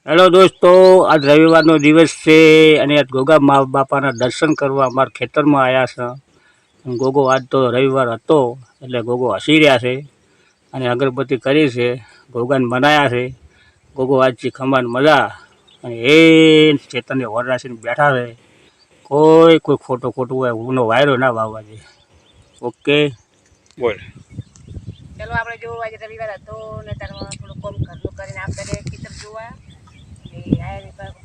Hello દોસ્તો, આજ રવિવારનો દિવસ છે અને આજ ગોગા મા બાપાના દર્શન કરવા અમારા ખેતરમાં આવ્યા છે. ગોગો આજ તો રવિવાર હતો એટલે ગોગો હસી રહ્યા છે અને અગરબત્તી કરી છે, ગોગાને બનાવ્યા છે. ગોગો આજથી ખમાન મજા અને એ ખેતરને હોર રાખીને બેઠા છે. કોઈ ખોટું હોય ઊનો વાયરો ના વાવવા દે. ઓકે બોલ. ચલો આપણે જો આજે રવિવાર હતો ને તારમાં થોડું કોમ ઘરનું કરીને આપણે ખેતર જોવા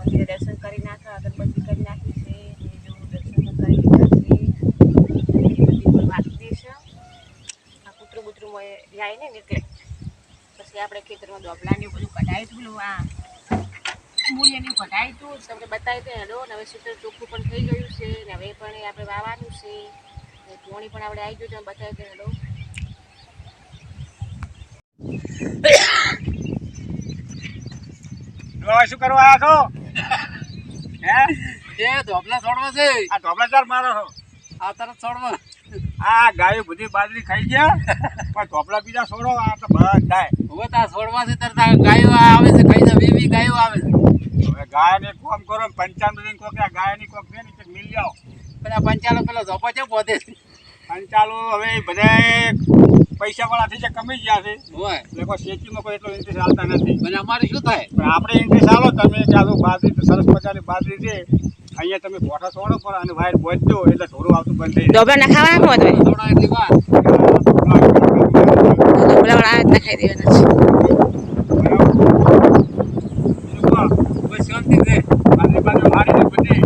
મંદિરે દર્શન કરી નાખા, અગરબત્તી કરી નાખી છે. જો દર્શન કરી વાંચી દઈશું આ કૂતરું બૂતરું જાય ને એટલે પછી આપણે ખેતરમાં દોબલાને બધું કઢાયું હતું, પેલું આ મૂળિયાને કઢાયું હતું, તમને બતાવી તો હેડો. હવે ખેતર ચોખ્ખું પણ થઈ ગયું છે ને હવે પણ આપણે વાવવાનું છે. પોણી પણ આપણે આવી ગયું તમે બતાવી તો હેડો. શું કરવા આવ્યા છો? હે એ ધોપલા છોડવા છે. આ ઢોબળા ચાર મારો છો? આ તરત છોડવા. આ ગાયો બધી બાજરી ખાઈ ગયા પણ ઢોબળા બીજા છોડો. આ તો બધા હવે તા છોડવા છે તરત આ ગાયો આવે છે, ખાઈ જાય 20 ગાયો આવે છે. હવે ગાયને કોમ કરો, પંચાણું કોક ગાયની કોક છે ને મિલ જાઓ. પણ આ પંચાલો પેલો ધોપો છે પોતે પંચાલો હવે બધા પૈસા વાળા થઈ જાય, કમી ગયા છે. હોય એટલે કોઈ શેતીમાં કોઈ એટલો ઇન્ટરેસ્ટ આવતા નથી. અને અમારે શું થાય? પણ આપણે ઇન્ટરેસ્ટ આલો તમે કે આ બાજરી તો સરસ મજાની બાજરી છે, અહીંયા તમે બોઠા છોડો પણ અને વાયર બોધજો એટલે ઢોરું આવતું બંધ થઈ જાય. ડોબલા ના ખાવા આપો તો થોડા એટલી વાર ડોબલા વાળા આવે ના ખાઈ દેવાના છે. બસ શાંતિ છે. બાજરી બાજુ હારીને બધી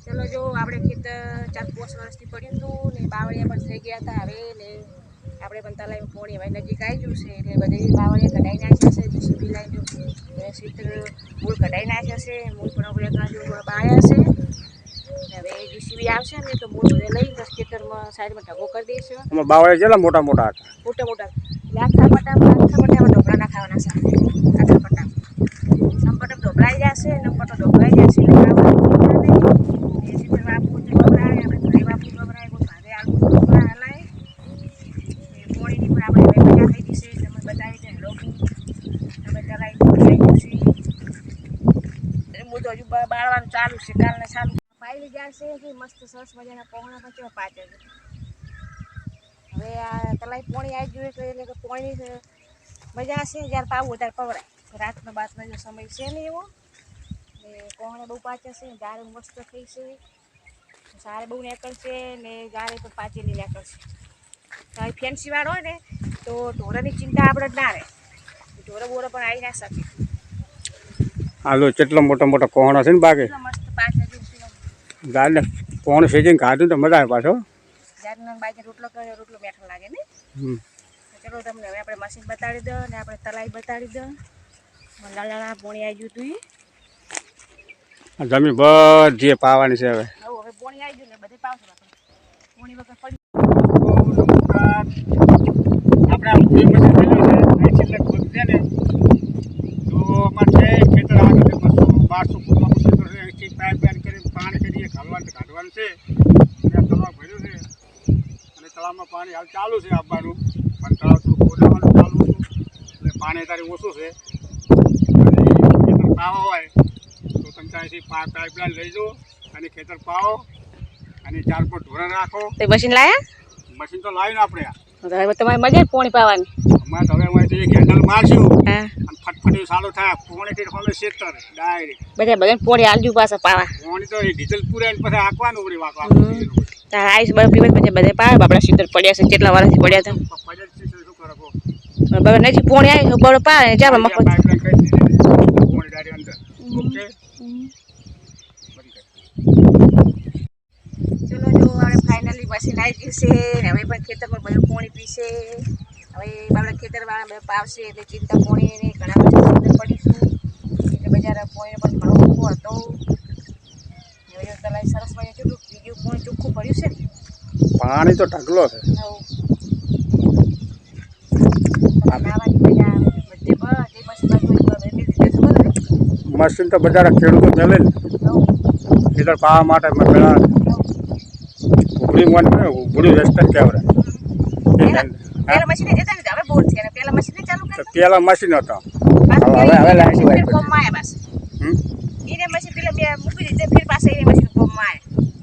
ચલો જો આપણે ખેતર 4-5 વર્ષથી પડ્યું હતું ને બાવળિયા પણ થઈ ગયા હતા. હવે ને આપણે પણ તલાઈ પોણી હવે નજીક આવી ગયું છે એટલે બધી બાવળિયા કઢાઈ નાખ્યા છે. જીસીબી લાઈન ખેતર મૂળ કઢાઈ નાખ્યા છે. મૂળ પણ આપણે એકલા જેવું બાળ્યા છે. હવે જીસીબી આવશે ને તો મૂળ બધે લઈ ખેતરમાં સાઈડમાં ઢગો કરી દઈશું. એમાં બાવળે કેટલા મોટા મોટા હતા? મોટા આખા પટ્ટામાં ઢોકળા નાખાવાના છે. આખા પટ્ટા સંપટ ઢોકળાઈ જશે, નંપટો ઢોકળાઈ જશે એટલે વાપવું ગભરાય, આપણે ઘરે વાપવું ગભરાય, કોઈ ભાગે આલવું ગભરાય હલાય. પોણીની પણ આપણે હવે મજા થઈ જશે. તમે બતાવી દે હેલો તમે ચલાવી થઈ જશે. હું તો હજુ બાળવાનું ચાલુ છે, કાલને ચાલુ પાયલી જશે કે મસ્ત સરસ મજાના પહોણા પછી પાછળ. હવે આ તલાઈ પોણી આવી ગયું એટલે કે પોણી મજા હશે. જ્યારે પાવું ત્યારે પવરાય. રાતનો બાતનો જો સમય છે નહીં એવો ને પહોણે બહુ પાછા છે. જારે મસ્ત થઈ છે, સારે બહુ નીકળશે ને જારે પણ પાચેલી નીકળશે. હવે ફેન્સી વાળો હોય ને તો ઢોરાની ચિંતા આપણે જ ના રહે. ઢોરો બોરો પણ આવી ના શકે. હાલો કેટલા મોટા મોટા કોહણા છે ને બાકી મસ્ત પાછા જેવું ગાયને કોણ સેજીને ખાધું તો મજા આવે પાછો. જારના બાજુ રોટલો કર્યો, રોટલો બેઠો લાગે ને. ચલો તમને હવે આપણે મશીન બતાડી દો ને આપણે તલાઈ બતાડી દો. લાલા પોણી આવી ગયું હતું. જમીન બધી પાવાની છે હવે. હવે પોણી આવી ગયું ને બધે પાવશે પોણી વગર પડી. આપણે આ મૂવી મશીન છે છેલ્લે ખોદ છે ને તો અમારે ખેતર આગળ 200-1200 ફૂટમાં ખેતર છે. અહીંથી પાઇપ કરીને પાણી કરીએ કાઢવાનું છે. ત્યાં તળાવ ભર્યું છે અને તળાવમાં પાણી હાલ ચાલુ છે આપવાનું, પણ તળાવ થોડું ખોદાવાનું ચાલુ છે એટલે પાણી તારે ઓછું છે. અને ખેતર પાવા હોય તો તમે ત્યાંથી પાઇપલાઇન લઈ જાઓ અને ખેતર પાવો અને 4 ફૂટ ઢોરણ રાખો. તે મશીન લાયા? મશીન તો લાવીને આપણે હવે તમારે મજા પોણી પાવાની. અમારે તો હવે અહીંથી એક હેન્ડલ મારશું હા અને ફટફટી ચાલુ થાય. પોણીથી અમે ખેતર ડાયરેક્ટ બધા પોણી આલજુ પાછા પાવા. પોણી તો એ ડીઝલ પૂરાઈને પછી આંકવાનું વળી વાંકવા. આઈસ બરફ પીવા પછી બધે પાવે. આપણા શીતળ પડ્યા છે, કેટલા વર્ષથી પડ્યા હતા. શું કરો બરાબર નજીક પોણી આવી બળ પાવે ચાલો મફત. પાઇપલાઇન કરી દીધી પોણી ડાયરેક્ટ અંદર. ઓકે ચલો જો આપણે ફાઇનલી મશીન આવી ગયું છે ને હવે પણ ખેતરમાં બધું પોણી પીશે. હવે આપણા ખેતરવાળા બધા પાવશે એટલે ચિંતા પોણીની ઘણા બધા અંદર પડીશું એટલે બજાર પોણી પણ ઘણો ઓછો હતો. હવે તલાઈ સરસ મજા કેટલું બીજું પોણી ચોખ્ખું પડ્યું છે ને. પાણી તો ઢગલો છે. નાવાની મજા આવે બધે મશીન તો બધા ખેડૂતો ચાલે ને ખેતર પાવા માટે પેલા ઉભડી ઉભડી રસ્તા કહેવાય પેલા મશીને જતા ને હવે બોર છે ને પેલા મશીને ચાલુ તો કરી પેલા મશીન હતો. હવે લાઈન વાય પડી. કોમમાં આવ્યા બસ હમ? એને મશીન પેલા બે મૂકી દીધે ફેર પાસે એને મશીન કોમમાં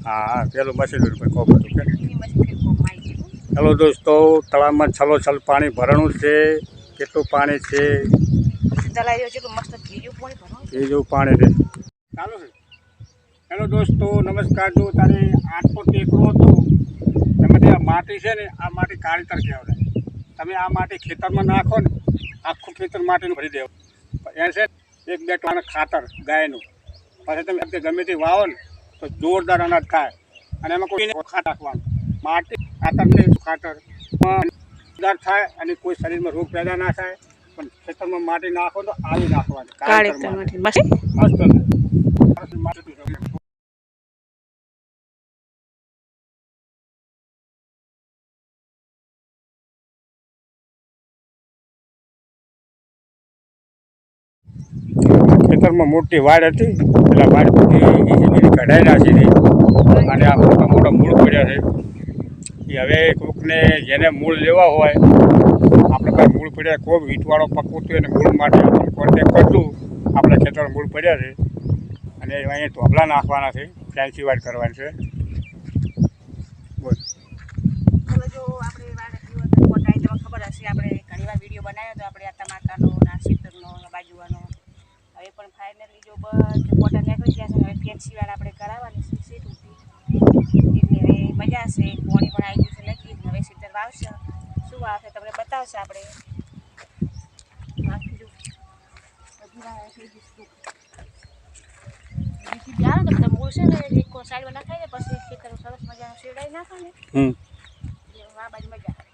આવ્યા હા, પેલું મશીન હતું કોપ હતું કે. એ મશીન ફેર કોમમાં આવી ગયું હેલો દોસ્તો, તળાવમાં છલોછલ પાણી ભરણું છે. કેટલું પાણી છે તલાઈ જેટલું મસ્ત ભીજું પાણી ભરવાનું એ જેવું પાણી છે. ચાલુ છે. હેલો દોસ્તો, નમસ્કાર. જો તારે 8 ફૂટ ટેકરો હતો, એમાંથી આ માટી છે ને, આ માટી કાળીતર કહેવાય. તમે આ માટી ખેતરમાં નાખો ને, આખું ખેતર માટીનું ભરી દેવું. એ છે 1-2 ટન ખાતર ગાયનું. પછી તમે ગમે તે વાવો ને તો જોરદાર અનાજ થાય. અને એમાં કોઈ ખાતર નાખવાનું, માટી ખાતરને ખાતર જોરદાર થાય અને કોઈ શરીરમાં રોગ પેદા ના થાય. પણ ખેતરમાં માટી નાખો તો આવી નાખવાની કાળીતર માટી. મસ્ત માટી. ખેતરમાં મોટી વાડ હતી, પેલા વાડ બધી કઢાઈ નાખી હતી અને આ મોટા મોટા મૂળ પડ્યા છે. એ હવે કોઈકને જેને મૂળ લેવા હોય, આપણે પાસે મૂળ પડ્યા, કોઈ વીંટવાળો પકવતું હોય અને મૂળ માટે આપણે કોન્ટેક કરતું. આપણે ખેતરમાં મૂળ પડ્યા છે અને અહીંયા ધોબલા નાખવાના છે, ફેન્સી વાડ કરવાની છે. બોલ. હવે જો આપણે વાડે મોટા તમને ખબર હશે આપણે ઘણી વાર વિડીયો બનાવ્યો તો આપણે આ તમાકાનો નાસિકનો બાજુવાનો હવે પણ ફાઇનલી જો બધું મોટા નીકળી ગયા છે. હવે ફેન્સી વાળ આપણે કરાવવાની છે સીટ ઉઠી એટલે હવે મજા છે. પાણી પણ આવી ગયું છે નક્કી. હવે સીતર વાવશે, શું વાવશે તમને બતાવશે આપણે. બાકી જો બધી વાર થઈ જશે બીજી આવે તો બધા મૂળ છે ને એક સાઈડમાં નાખાય ને પછી ખેતર સરસ મજાનું શેડાઈ નાખે ને આ બાજુ મજા આવે.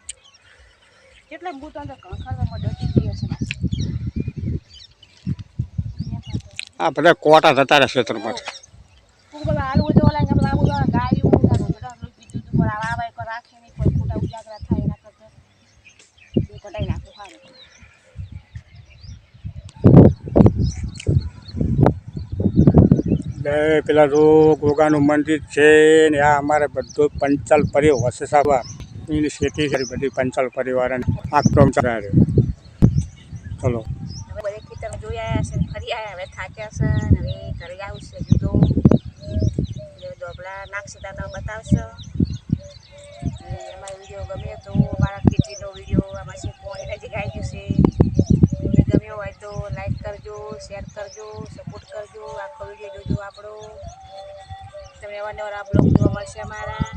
જેટલા બૂટ અંદર ખણખરમાં ડટી ગઈ હશે આ બધા કોટા થતા રહે ખેતરમાં. આલુ તો ઓલા આપણે આબુ ગાયું બીજું આવા એક રાખે નહીં કોઈ ખોટા ઉજાગરા થાય એના કરતા એ કટાઈ નાખું સારું. પેલા રોગાનું મંદિર છે ને આ અમારે બધું પંચાલ પરિવાર વસેસાવા એની ખેતી કરી બધી પંચાલ પરિવાર અને આખો ચાલે. ચલો હવે બધે ખેતર જોઈ આવ્યા છે, ફરી આવ્યા, હવે થાક્યા છે ને હવે ઘરે આવશે જુદો ડોબલા નાખશે ત્યાં તમે બતાવશો. અમારો વિડીયો ગમે તો અમારા ખેતીનો વિડીયો આમાં છે પોણી નજીક આવી જશે. ગમ્યો હોય તો લાઈક કરજો, શેર કરજો, સપોર્ટ કરજો. આખો વિડીયો જોજો આપણો. તમને અવારનવાર આ બ્લોગ જોવા મળશે અમારા.